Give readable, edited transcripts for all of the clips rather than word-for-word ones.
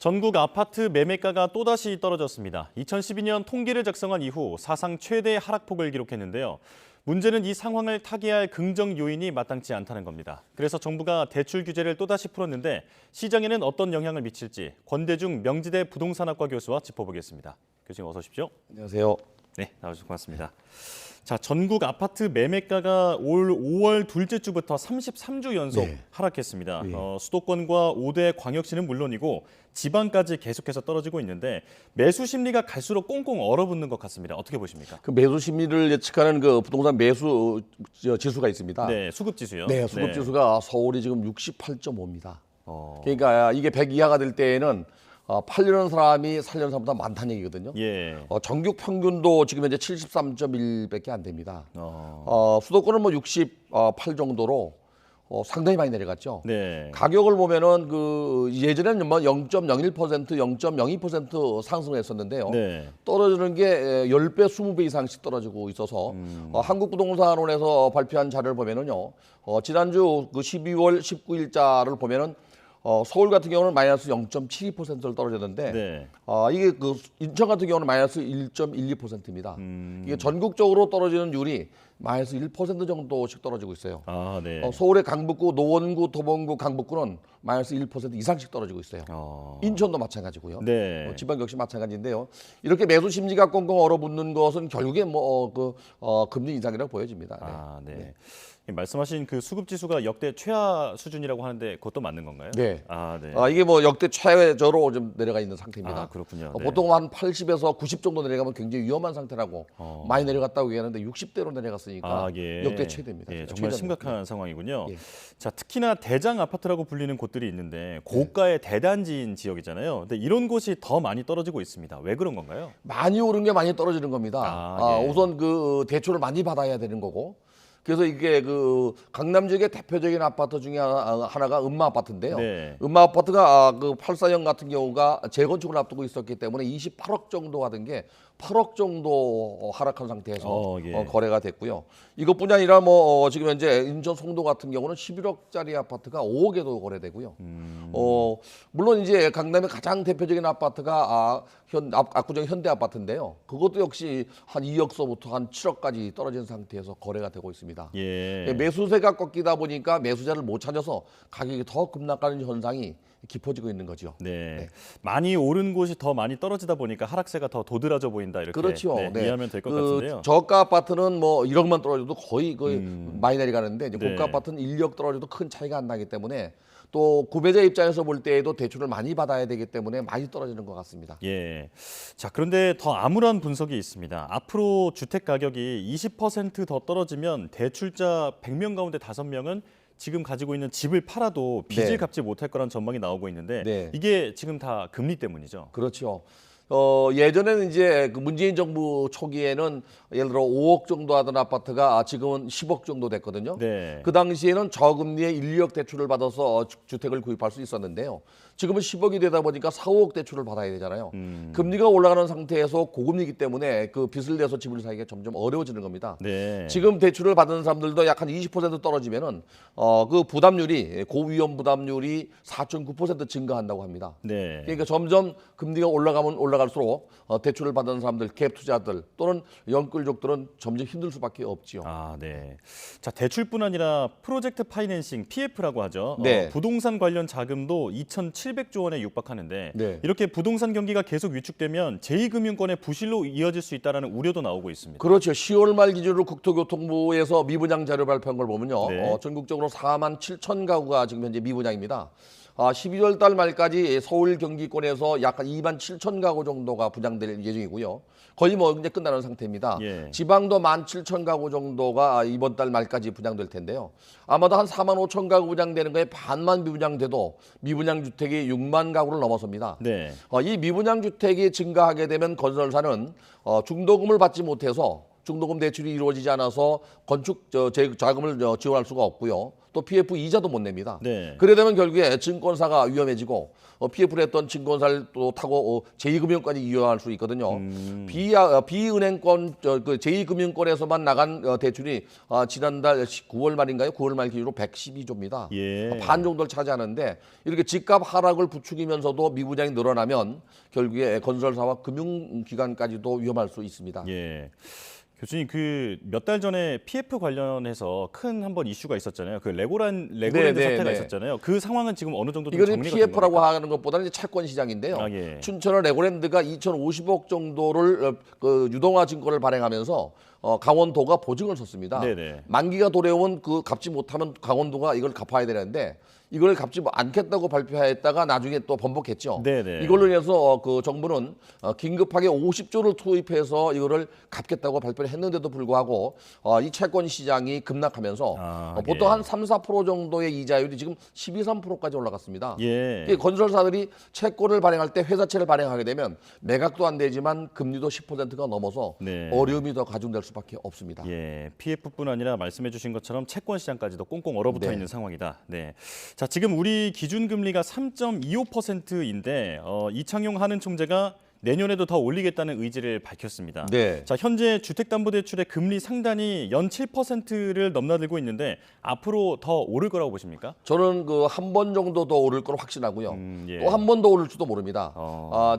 전국 아파트 매매가가 또다시 떨어졌습니다. 2012년 통계를 작성한 이후 사상 최대 하락폭을 기록했는데요. 문제는 이 상황을 타개할 긍정 요인이 마땅치 않다는 겁니다. 그래서 정부가 대출 규제를 또다시 풀었는데 시장에는 어떤 영향을 미칠지 권대중 명지대 부동산학과 교수와 짚어보겠습니다. 교수님 어서 오십시오. 안녕하세요. 네, 나와주셔서 고맙습니다. 자, 전국 아파트 매매가가 올 5월 둘째 주부터 33주 연속 하락했습니다. 수도권과 5대 광역시는 물론이고 지방까지 계속해서 떨어지고 있는데 매수 심리가 갈수록 꽁꽁 얼어붙는 것 같습니다. 어떻게 보십니까? 그 매수 심리를 예측하는 그 부동산 매수 지수가 있습니다. 네, 수급 지수요. 네, 수급 지수가 서울이 지금 68.5입니다. 그러니까 이게 100 이하가 될 때에는 팔려는 사람이 살려는 사람보다 많다는 얘기거든요. 예. 전국 평균도 지금 현재 73.1밖에 안 됩니다. 수도권은 뭐 68 정도로 상당히 많이 내려갔죠. 네. 가격을 보면은 그 예전에는 뭐 0.01%, 0.02% 상승했었는데요. 네. 떨어지는 게 10배, 20배 이상씩 떨어지고 있어서 한국부동산원에서 발표한 자료를 보면은요. 지난주 그 12월 19일자를 보면은 서울 같은 경우는 마이너스 0.72%를 떨어졌는데 네. 이게 그 인천 같은 경우는 마이너스 1.12%입니다. 이게 전국적으로 떨어지는 율이 마이너스 1% 정도씩 떨어지고 있어요. 아, 네. 서울의 강북구, 노원구, 도봉구, 강북구는 마이너스 1% 이상씩 떨어지고 있어요. 인천도 마찬가지고요. 네. 지방 역시 마찬가지인데요. 이렇게 매수 심리가 꽁꽁 얼어붙는 것은 결국에 금리 인상이라고 보여집니다. 네. 아, 네. 말씀하신 그 수급 지수가 역대 최하 수준이라고 하는데 그것도 맞는 건가요? 네. 아, 네. 이게 뭐 역대 최저로 좀 내려가 있는 상태입니다. 아, 그렇군요. 네. 보통 한 80에서 90 정도 내려가면 굉장히 위험한 상태라고 많이 내려갔다고 얘기하는데 60대로 내려갔으니까 예. 역대 최대입니다. 예, 정말 최저입니다. 심각한 상황이군요. 예. 자, 특히나 대장 아파트라고 불리는 곳들이 있는데 고가의 대단지인 지역이잖아요. 근데 이런 곳이 더 많이 떨어지고 있습니다. 왜 그런 건가요? 많이 오른 게 많이 떨어지는 겁니다. 예. 우선 그 대출을 많이 받아야 되는 거고. 그래서 이게 그 강남 지역의 대표적인 아파트 중에 하나가 음마 아파트인데요. 네. 음마 아파트가 그 84형 같은 경우가 재건축을 앞두고 있었기 때문에 28억 정도 하던 게 8억 정도 하락한 상태에서 예. 거래가 됐고요. 이것뿐이 아니라 뭐 지금 현재 인천 송도 같은 경우는 11억짜리 아파트가 5억에도 거래되고요. 물론 이제 강남의 가장 대표적인 아파트가 압구정 현대 아파트인데요. 그것도 역시 한 2억서부터 한 7억까지 떨어진 상태에서 거래가 되고 있습니다. 예. 매수세가 꺾이다 보니까 매수자를 못 찾아서 가격이 더 급락하는 현상이 깊어지고 있는 거죠. 네. 많이 오른 곳이 더 많이 떨어지다 보니까 하락세가 더 도드라져 보인다 이렇게 그렇죠. 이해하면 될 것 같은데요. 저가 아파트는 뭐 1억만 떨어져도 거의 많이 내려가는데 이제 네. 고가 아파트는 1억 떨어져도 큰 차이가 안 나기 때문에 또 구매자 입장에서 볼 때에도 대출을 많이 받아야 되기 때문에 많이 떨어지는 것 같습니다. 예. 자, 그런데 더 암울한 분석이 있습니다. 앞으로 주택 가격이 20% 더 떨어지면 대출자 100명 가운데 5명은 지금 가지고 있는 집을 팔아도 빚을 갚지 못할 거란 전망이 나오고 있는데 이게 지금 다 금리 때문이죠. 그렇죠. 예전에는 이제 그 문재인 정부 초기에는 예를 들어 5억 정도 하던 아파트가 지금은 10억 정도 됐거든요. 네. 그 당시에는 저금리에 1, 2억 대출을 받아서 주택을 구입할 수 있었는데요. 지금은 10억이 되다 보니까 4, 5억 대출을 받아야 되잖아요. 금리가 올라가는 상태에서 고금리이기 때문에 그 빚을 내서 집을 사기가 점점 어려워지는 겁니다. 네. 지금 대출을 받은 사람들도 약 한 20% 떨어지면은 그 부담률이 고위험 부담률이 4.9% 증가한다고 합니다. 네. 그러니까 점점 금리가 올라가면 올라갈수록 대출을 받은 사람들, 갭 투자들 또는 연끌족들은 점점 힘들 수밖에 없지요. 아, 네. 자, 대출뿐 아니라 프로젝트 파이낸싱 PF라고 하죠. 네. 부동산 관련 자금도 2,700조 원에 육박하는데 네. 이렇게 부동산 경기가 계속 위축되면 제2금융권의 부실로 이어질 수 있다는 우려도 나오고 있습니다. 그렇죠. 10월 말 기준으로 국토교통부에서 미분양 자료 발표한 걸 보면요. 네. 전국적으로 4만 7천 가구가 지금 현재 미분양입니다. 12월 달 말까지 서울 경기권에서 약 2만 7천 가구 정도가 분양될 예정이고요. 거의 뭐 이제 끝나는 상태입니다. 예. 지방도 1만 7천 가구 정도가 이번 달 말까지 분양될 텐데요. 아마도 한 4만 5천 가구 분양되는 거에 반만 미분양돼도 미분양 주택이 6만 가구를 넘어섭니다. 네. 이 미분양 주택이 증가하게 되면 건설사는 중도금을 받지 못해서 중도금 대출이 이루어지지 않아서 건축 자금을 지원할 수가 없고요. 또 PF 이자도 못 냅니다. 네. 그래 되면 결국에 증권사가 위험해지고 PF를 했던 증권사를 또 타고 제2금융권까지 이용할 수 있거든요. 비은행권 그 제2금융권에서만 나간 대출이 지난달 9월 말인가요? 9월 말 기준으로 112조입니다. 예. 반 정도를 차지하는데 이렇게 집값 하락을 부추기면서도 미분양이 늘어나면 결국에 건설사와 금융기관까지도 위험할 수 있습니다. 예. 교수님 그 몇 달 전에 PF 관련해서 큰 한번 이슈가 있었잖아요. 그 레고랜드 사태가 있었잖아요. 그 상황은 지금 어느 정도 좀 이거는 정리가 된 PF라고 겁니까? 하는 것보다는 이제 채권 시장인데요. 예. 춘천의 레고랜드가 2,050억 정도를 그 유동화 증권을 발행하면서 강원도가 보증을 섰습니다. 네네. 만기가 도래오면 그 갚지 못하면 강원도가 이걸 갚아야 되는데 이걸 갚지 않겠다고 발표했다가 나중에 또 번복했죠. 네네. 이걸로 인해서 그 정부는 긴급하게 50조를 투입해서 이거를 갚겠다고 발표를 했는데도 불구하고 이 채권 시장이 급락하면서 보통 예. 한 3~4% 정도의 이자율이 지금 12~13%까지 올라갔습니다. 예. 이게 건설사들이 채권을 발행할 때 회사채를 발행하게 되면 매각도 안 되지만 금리도 10%가 넘어서 네. 어려움이 더 가중될 수밖에 없습니다. 예, PF뿐 아니라 말씀해주신 것처럼 채권 시장까지도 꽁꽁 얼어붙어 네. 있는 상황이다. 네, 자 지금 우리 기준 금리가 3.25%인데 이창용 하는 총재가 내년에도 더 올리겠다는 의지를 밝혔습니다. 네. 자 현재 주택담보대출의 금리 상단이 연 7%를 넘나들고 있는데 앞으로 더 오를 거라고 보십니까? 저는 그 한 번 정도 더 오를 거로 확신하고요. 예. 또 한 번 더 오를지도 모릅니다.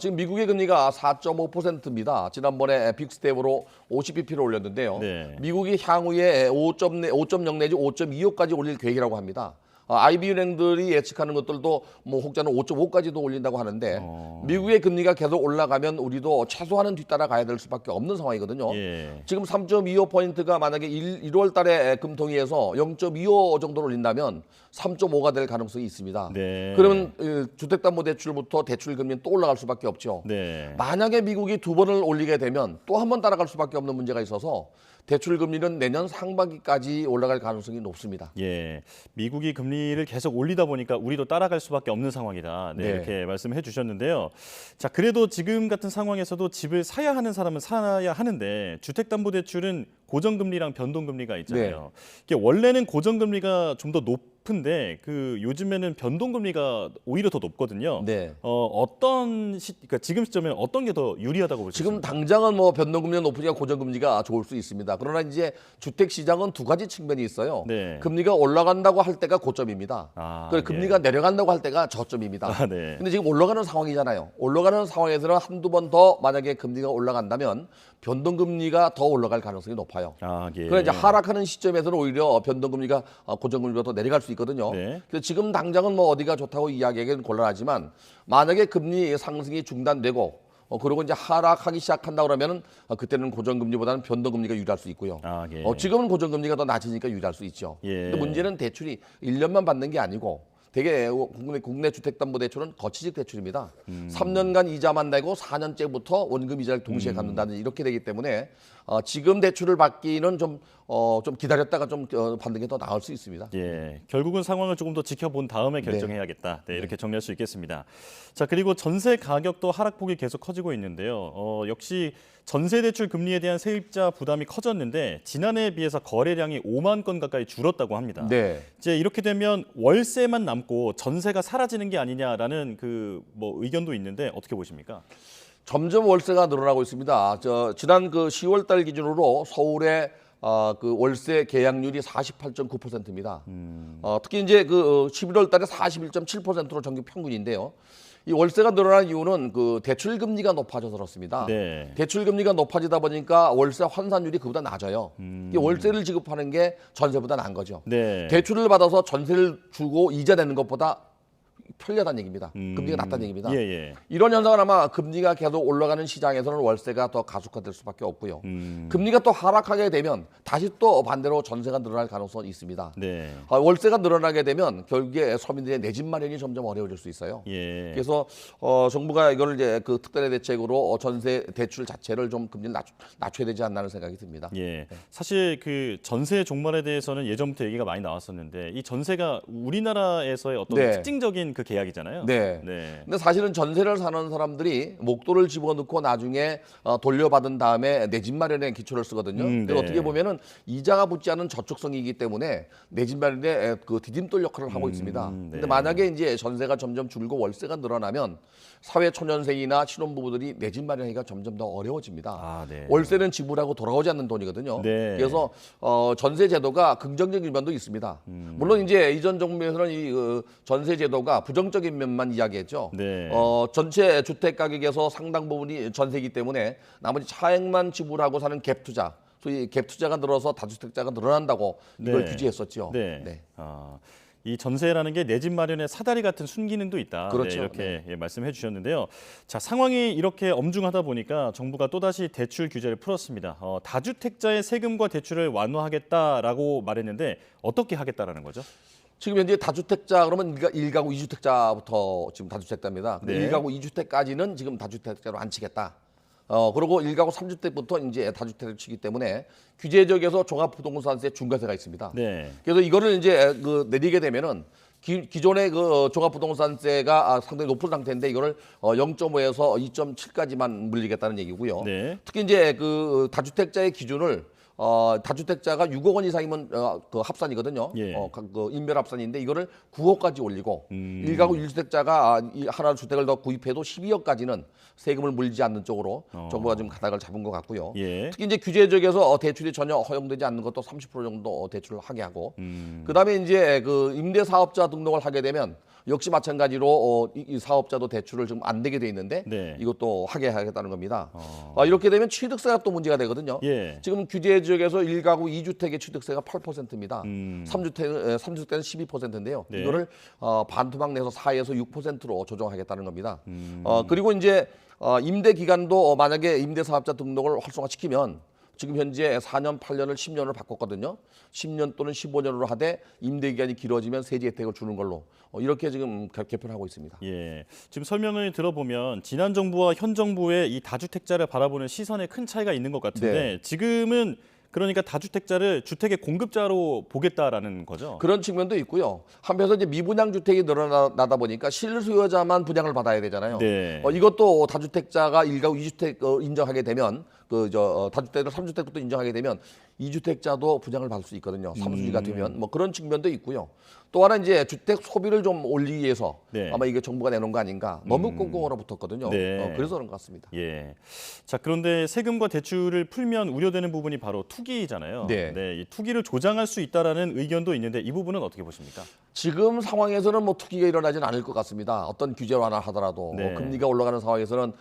지금 미국의 금리가 4.5%입니다. 지난번에 빅스텝으로 50bp를 올렸는데요. 네. 미국이 향후에 5.0 내지 5.25까지 올릴 계획이라고 합니다. IB은행들이 예측하는 것들도 뭐 혹자는 5.5까지도 올린다고 하는데 미국의 금리가 계속 올라가면 우리도 최소한은 뒤따라 가야 될 수밖에 없는 상황이거든요. 예. 지금 3.25포인트가 만약에 1월 달에 금통위에서 0.25 정도를 올린다면 3.5가 될 가능성이 있습니다. 네. 그러면 주택담보대출부터 대출 금리는 또 올라갈 수밖에 없죠. 네. 만약에 미국이 두 번을 올리게 되면 또 한 번 따라갈 수밖에 없는 문제가 있어서 대출 금리는 내년 상반기까지 올라갈 가능성이 높습니다. 예, 미국이 금리를 계속 올리다 보니까 우리도 따라갈 수밖에 없는 상황이다. 네, 네. 이렇게 말씀해 주셨는데요. 자, 그래도 지금 같은 상황에서도 집을 사야 하는 사람은 사야 하는데 주택담보대출은 고정금리랑 변동금리가 있잖아요. 이게 원래는 고정금리가 좀 더 높은데 그 요즘에는 변동금리가 오히려 더 높거든요. 네. 그러니까 지금 시점에는 어떤 게 더 유리하다고 보십니까? 지금 당장은 뭐 변동금리가 높으니까 고정금리가 좋을 수 있습니다. 그러나 이제 주택 시장은 두 가지 측면이 있어요. 네. 금리가 올라간다고 할 때가 고점입니다. 그리고 예. 금리가 내려간다고 할 때가 저점입니다. 네. 근데 지금 올라가는 상황이잖아요. 올라가는 상황에서는 한두 번 더 만약에 금리가 올라간다면 변동금리가 더 올라갈 가능성이 높아요. 예. 그래서 이제 하락하는 시점에서는 오히려 변동금리가 고정금리보다 더 내려갈 수 있거든요. 네. 그래서 지금 당장은 뭐 어디가 좋다고 이야기하기는 곤란하지만 만약에 금리 상승이 중단되고 그리고 이제 하락하기 시작한다 그러면은 그때는 고정금리보다는 변동금리가 유리할 수 있고요. 예. 지금은 고정금리가 더 낮으니까 유리할 수 있죠. 예. 근데 문제는 대출이 1년만 받는 게 아니고 되게 국내 주택담보대출은 거치식 대출입니다. 3년간 이자만 내고 4년째부터 원금 이자를 동시에 갚는다는 이렇게 되기 때문에 지금 대출을 받기는 좀 기다렸다가 좀 받는 게 더 나을 수 있습니다. 예, 결국은 상황을 조금 더 지켜본 다음에 결정해야겠다. 네, 이렇게 정리할 수 있겠습니다. 자, 그리고 전세 가격도 하락폭이 계속 커지고 있는데요. 역시 전세 대출 금리에 대한 세입자 부담이 커졌는데 지난해에 비해서 거래량이 5만 건 가까이 줄었다고 합니다. 네. 이제 이렇게 되면 월세만 남고 전세가 사라지는 게 아니냐라는 그 뭐 의견도 있는데 어떻게 보십니까? 점점 월세가 늘어나고 있습니다. 지난 그 10월 달 기준으로 서울의 그 월세 계약률이 48.9%입니다. 특히 이제 그 11월 달에 41.7%로 전국 평균인데요. 이 월세가 늘어난 이유는 그 대출 금리가 높아져서 그렇습니다. 네. 대출 금리가 높아지다 보니까 월세 환산율이 그보다 낮아요. 이 월세를 지급하는 게 전세보다 나은 거죠. 네. 대출을 받아서 전세를 주고 이자 내는 것보다 편리하다는 얘기입니다. 금리가 낮다는 얘기입니다. 예, 예. 이런 현상은 아마 금리가 계속 올라가는 시장에서는 월세가 더 가속화될 수밖에 없고요. 금리가 또 하락하게 되면 다시 또 반대로 전세가 늘어날 가능성이 있습니다. 네. 월세가 늘어나게 되면 결국에 서민들의 내 집 마련이 점점 어려워질 수 있어요. 예. 그래서 정부가 이걸 이제 그 특단의 대책으로 전세 대출 자체를 좀 금리를 낮춰야 되지 않나 하는 생각이 듭니다. 예. 사실 그 전세 종말에 대해서는 예전부터 얘기가 많이 나왔었는데 이 전세가 우리나라에서의 어떤 네. 특징적인 그 그 계약이잖아요. 네. 네. 근데 사실은 전세를 사는 사람들이 목돈을 집어넣고 나중에 돌려받은 다음에 내 집 마련에 기초를 쓰거든요. 근데 네. 어떻게 보면은 이자가 붙지 않은 저축성이기 때문에 내 집 마련에 그 디딤돌 역할을 하고 있습니다. 네. 근데 만약에 이제 전세가 점점 줄고 월세가 늘어나면 사회 초년생이나 신혼부부들이 내 집 마련하기가 점점 더 어려워집니다. 아, 네. 월세는 지불하고 돌아오지 않는 돈이거든요. 네. 그래서 전세 제도가 긍정적인 면도 있습니다. 물론 이제 이전 정부에서는 이 전세 제도가 부정적인 면만 이야기했죠. 네. 전체 주택 가격에서 상당 부분이 전세이기 때문에 나머지 차액만 지불하고 사는 갭 투자, 소위 갭 투자가 늘어서 다주택자가 늘어난다고 이걸 네. 규제했었죠. 네. 이 전세라는 게 내 집 마련의 사다리 같은 순기능도 있다. 그렇죠. 네, 이렇게 예, 말씀해 주셨는데요. 자, 상황이 이렇게 엄중하다 보니까 정부가 또다시 대출 규제를 풀었습니다. 다주택자의 세금과 대출을 완화하겠다라고 말했는데 어떻게 하겠다라는 거죠? 지금 현재 다주택자 그러면 1가구 2주택자부터 지금 다주택자입니다. 근데 네. 1가구 2주택까지는 지금 다주택자로 안 치겠다. 그리고 1가구 3주택부터 이제 다주택을 치기 때문에 규제 지역에서 종합부동산세 중과세가 있습니다. 네. 그래서 이거를 이제 내리게 되면은 기존의 그 종합부동산세가 상당히 높은 상태인데 이거를 0.5에서 2.7까지만 물리겠다는 얘기고요. 네. 특히 이제 그 다주택자의 기준을 다주택자가 6억 원 이상이면 그 합산이거든요. 예. 그 인별 합산인데 이거를 9억까지 올리고 1가구 1주택자가 하나 주택을 더 구입해도 12억까지는 세금을 물지 않는 쪽으로 정부가 좀 가닥을 잡은 것 같고요. 예. 특히 이제 규제 지역에서 대출이 전혀 허용되지 않는 것도 30% 정도 대출을 하게 하고 그다음에 이제 그 임대 사업자 등록을 하게 되면 역시 마찬가지로 이 사업자도 대출을 좀 안 되게 돼 있는데 네. 이것도 하게 하겠다는 겁니다. 이렇게 되면 취득세가 또 문제가 되거든요. 예. 지금 규제 지역에서 1가구 2주택의 취득세가 8%입니다. 3주택은 12%인데요. 네. 이거를 반토막 내서 4에서 6%로 조정하겠다는 겁니다. 그리고 이제 임대 기간도 만약에 임대 사업자 등록을 활성화시키면 지금 현재 4년, 8년을 10년을 바꿨거든요. 10년 또는 15년으로 하되 임대 기간이 길어지면 세제 혜택을 주는 걸로 이렇게 지금 개편을 하고 있습니다. 예. 지금 설명을 들어보면 지난 정부와 현 정부의 이 다주택자를 바라보는 시선에 큰 차이가 있는 것 같은데 네. 지금은 그러니까 다주택자를 주택의 공급자로 보겠다라는 거죠. 그런 측면도 있고요. 한편에서 이제 미분양 주택이 늘어나다 보니까 실수요자만 분양을 받아야 되잖아요. 네. 이것도 다주택자가 1가구 2주택 인정하게 되면 다주택을 3주택부터 인정하게 되면 2주택자도 분양을 받을 수 있거든요. 사무주의가 되면 뭐 그런 측면도 있고요. 또 하나 이제 주택 소비를 좀 올리기 위해서 네. 아마 이게 정부가 내놓은 거 아닌가. 너무 꽁꽁 얼어붙었거든요. 네. 그래서 그런 것 같습니다. 예. 자, 그런데 세금과 대출을 풀면 우려되는 부분이 바로 투기잖아요. 네. 이 투기를 조장할 수 있다라는 의견도 있는데 이 부분은 어떻게 보십니까? 지금 상황에서는 뭐 투기가 일어나지는 않을 것 같습니다. 어떤 규제 완화하더라도 네. 금리가 올라가는 상황에서는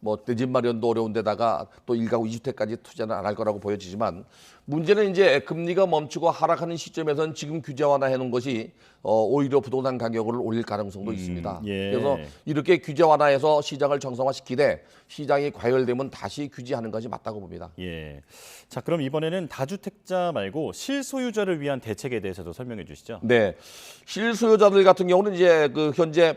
뭐 내 집 마련도 어려운데다가 또 1가구 2주택까지 투자는 안 할 거라고 보여지지만 문제는 이제 금리가 멈추고 하락하는 시점에서는 지금 규제 완화해 놓은 것이 오히려 부동산 가격을 올릴 가능성도 있습니다. 예. 그래서 이렇게 규제 완화해서 시장을 정상화시키되 시장이 과열되면 다시 규제하는 것이 맞다고 봅니다. 예. 자, 그럼 이번에는 다주택자 말고 실소유자를 위한 대책에 대해서도 설명해 주시죠. 네, 실수요자들 같은 경우는 이제 그 현재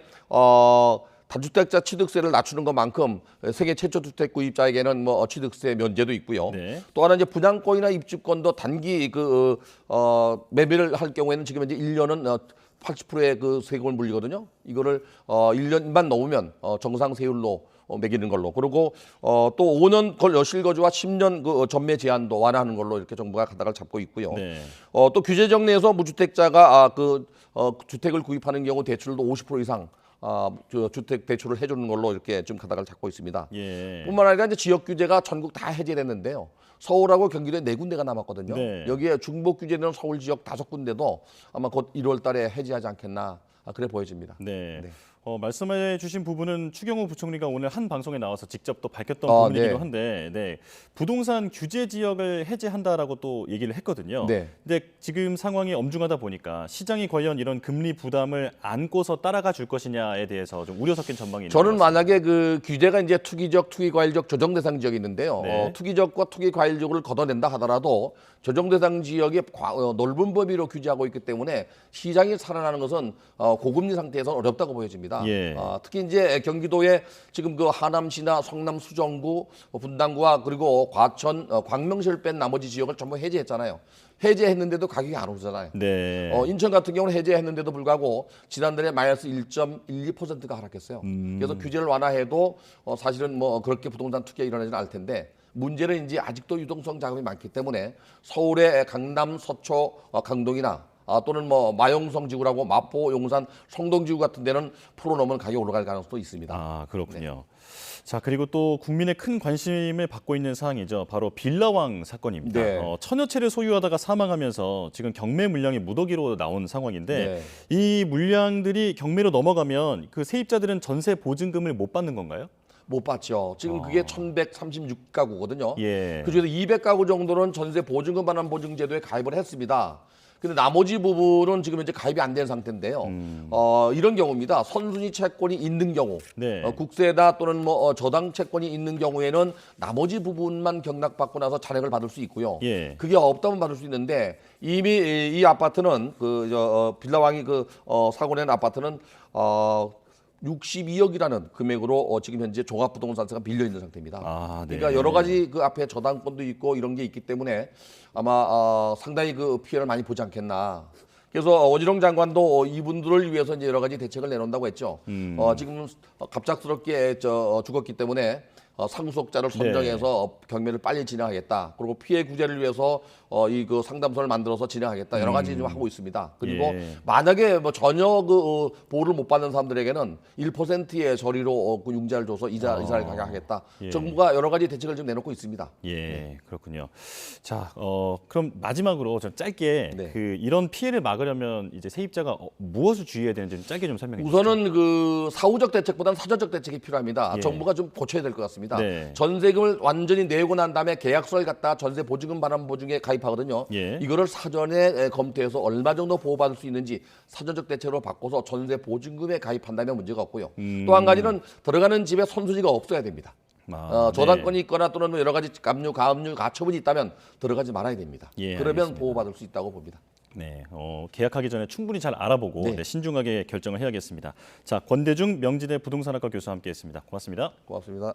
다주택자 취득세를 낮추는 것만큼 세계 최초 주택 구입자에게는 뭐 취득세 면제도 있고요. 네. 또 하나 이제 분양권이나 입주권도 단기 매매를 할 경우에는 지금 현재 1년은 80%의 그 세금을 물리거든요. 이거를 1년만 넘으면 정상 세율로 매기는 걸로. 그리고 또 5년 실거주와 10년 그 전매 제한도 완화하는 걸로 이렇게 정부가 가닥을 잡고 있고요. 네. 또 규제적 내에서 무주택자가 주택을 구입하는 경우 대출도 50% 이상 주택 대출을 해주는 걸로 이렇게 좀 가닥을 잡고 있습니다. 예. 뿐만 아니라 이제 지역 규제가 전국 다 해제됐는데요. 서울하고 경기도에 4군데가 남았거든요. 네. 여기에 중복 규제는 서울 지역 5군데도 아마 곧 1월 달에 해제하지 않겠나 그래 보여집니다. 네. 네. 말씀해 주신 부분은 추경호 부총리가 오늘 한 방송에 나와서 직접 또 밝혔던 부분이기도 네. 한데 네. 부동산 규제 지역을 해제한다라고 또 얘기를 했거든요. 네. 근데 지금 상황이 엄중하다 보니까 시장이 과연 이런 금리 부담을 안고서 따라가 줄 것이냐에 대해서 좀 우려 섞인 전망이 있는 것 저는 같습니다. 만약에 그 규제가 이제 투기적, 투기과일적, 조정대상 지역이 있는데요. 네. 투기적과 투기과일적을 걷어낸다 하더라도 조정대상 지역이 넓은 범위로 규제하고 있기 때문에 시장이 살아나는 것은 고금리 상태에서 어렵다고 보여집니다. 있습니다. 예. 특히 이제 경기도에 지금 그 하남시나 성남 수정구, 분당구와 그리고 과천, 광명시를 뺀 나머지 지역을 전부 해제했잖아요. 해제했는데도 가격이 안 오르잖아요. 네. 인천 같은 경우는 해제했는데도 불구하고 지난달에 마이너스 1.12%가 하락했어요. 그래서 규제를 완화해도 사실은 뭐 그렇게 부동산 투기가 일어나지는 않을 텐데 문제는 이제 아직도 유동성 자금이 많기 때문에 서울의 강남, 서초, 강동이나 또는 뭐 마용성 지구라고 마포, 용산, 성동 지구 같은 데는 프로 넘은 가격이 올라갈 가능성도 있습니다. 아, 그렇군요. 자, 그리고 또 국민의 큰 관심을 받고 있는 사항이죠. 바로 빌라왕 사건입니다. 네. 천여 채를 소유하다가 사망하면서 지금 경매 물량이 무더기로 나온 상황인데 네. 이 물량들이 경매로 넘어가면 그 세입자들은 전세 보증금을 못 받는 건가요? 못 받죠. 지금 그게 1136가구거든요. 예. 그중에서 200가구 정도는 전세 보증금 반환 보증제도에 가입을 했습니다. 근데 나머지 부분은 지금 현재 가입이 안 된 상태인데요. 이런 경우입니다. 선순위 채권이 있는 경우, 네. 국세다 또는 뭐 저당 채권이 있는 경우에는 나머지 부분만 경락받고 나서 잔액을 받을 수 있고요. 예. 그게 없다면 받을 수 있는데 이미 이 아파트는 빌라왕이 사고 낸 아파트는 62억이라는 금액으로 지금 현재 종합부동산세가 밀려 있는 상태입니다. 아, 네. 그러니까 여러 가지 그 앞에 저당권도 있고 이런 게 있기 때문에 아마 상당히 그 피해를 많이 보지 않겠나. 그래서 원희룡 장관도 이분들을 위해서 이제 여러 가지 대책을 내놓는다고 했죠. 지금 갑작스럽게 죽었기 때문에 상속자를 선정해서 경매를 빨리 진행하겠다. 그리고 피해 구제를 위해서 그 상담소를 만들어서 진행하겠다. 여러 가지 좀 하고 있습니다. 그리고 예. 만약에 뭐 전혀 보호를 못 받는 사람들에게는 1%의 저리로 그 융자를 줘서 이자를 가게 하겠다. 예. 정부가 여러 가지 대책을 좀 내놓고 있습니다. 예, 그렇군요. 자, 그럼 마지막으로 좀 짧게 네. 이런 피해를 막으려면 이제 세입자가 무엇을 주의해야 되는지 좀 짧게 좀 설명해 주시죠. 우선은 그 사후적 대책보다는 사전적 대책이 필요합니다. 예. 정부가 좀 고쳐야 될 것 같습니다. 네. 전세금을 완전히 내고 난 다음에 계약서를 갖다 전세 보증금 반환 보증에 가입하거든요. 예. 이거를 사전에 검토해서 얼마 정도 보호받을 수 있는지 사전적 대책으로 바꿔서 전세 보증금에 가입한다면 문제가 없고요. 또 한 가지는 들어가는 집에 선순위가 없어야 됩니다. 저당권이 있거나 또는 뭐 여러 가지 압류, 가압류, 가처분이 있다면 들어가지 말아야 됩니다. 예, 그러면 알겠습니다. 보호받을 수 있다고 봅니다. 네, 계약하기 전에 충분히 잘 알아보고 네. 신중하게 결정을 해야겠습니다. 자, 권대중 명지대 부동산학과 교수와 함께했습니다. 고맙습니다. 고맙습니다.